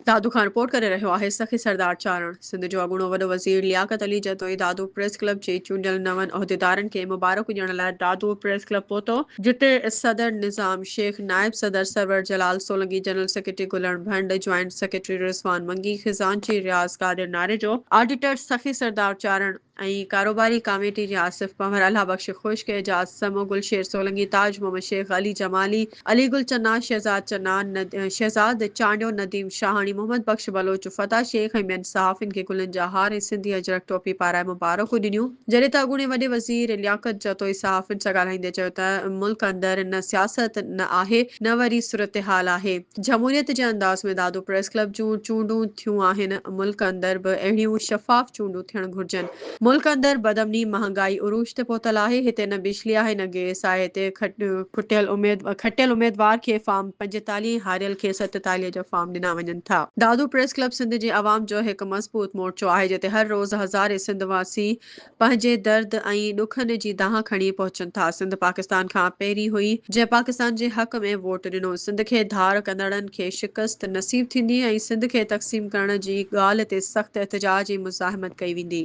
दादू Khan report करे रहियो आहे सखी सरदार चारण। सिंध जो अॻूणो वॾो वज़ीर लियाकत अली जतोई दादू प्रेस क्लब जे चूंडियल नवनि उहिदेदारनि खे मुबारक ॾियण लाइ दादू प्रेस क्लब पहुतो, जिते सदर निज़ाम शेख, नायब सदर Sarwar Jalal Solanki, general secretary Gulan Bhand, joint secretary Rizwan Mangi, खिज़ानची रियाज़ कादिर नारेजो, ऑडिटर सखी सरदार चारण ऐं कारोबारी कमेटी जे आसिफ पंवर, अल्लाह बख्श खुश्क, एजाज समो, गुलशेर सोलंकी, ताज मोहम्मद शेख, अली जमाली, अली गुल चन्ना, शहजाद चांडियो, नदीम शाहानी, मोहम्मद बख्श बलोच, फतह शेख ऐं ॿियनि सहाफ़िन खे गुलनि जा हार ऐं सिंधी अजरक टोपी पाराए मुबारकूं ॾिनियूं। जॾहिं त अॻूणे वॾे वज़ीर लियाकत जतोई सहाफ़िन सां ॻाल्हाईंदे चयो त मुल्क अंदरि न सियासत न आहे न वरी सूरत-हाल आहे। जमहूरियत जे अंदाज़ में दादू प्रेस क्लब जूं चूंडूं थियूं आहिनि। मुल्क अंदरि बि अहिड़ियूं शफ़ाफ़ चूंडूं थियणु घुरिजनि। मुल्क अंदरि बदमनी महांगाई उरूज ते पहुतल आहे। हिते न बिजली आहे न गैस आहे। हिते खटियल उम्मीदवार खे फॉर्म 45, हारियल खे 47 जा फॉर्म ॾिना वञनि था। दादू प्रेस क्लब सिंध जे अवाम जो हिकु मज़बूत मोर्चो आहे, जिते हर रोज़ हज़ारे सिंधवासी पंहिंजे दर्द ऐं ॾुखनि जी दाह खणी पहुचनि था। सिंध पाकिस्तान खां पहिरीं हुई जंहिं पाकिस्तान जे हक़ में वोट ॾिनो। सिंध खे धार कंदड़नि खे शिकस्त नसीब थींदी ऐं सिंध खे तक़सीम करण जी ॻाल्हि ते सख़्त एहतिजाज ऐं मुज़ाहिमत कई वेंदी।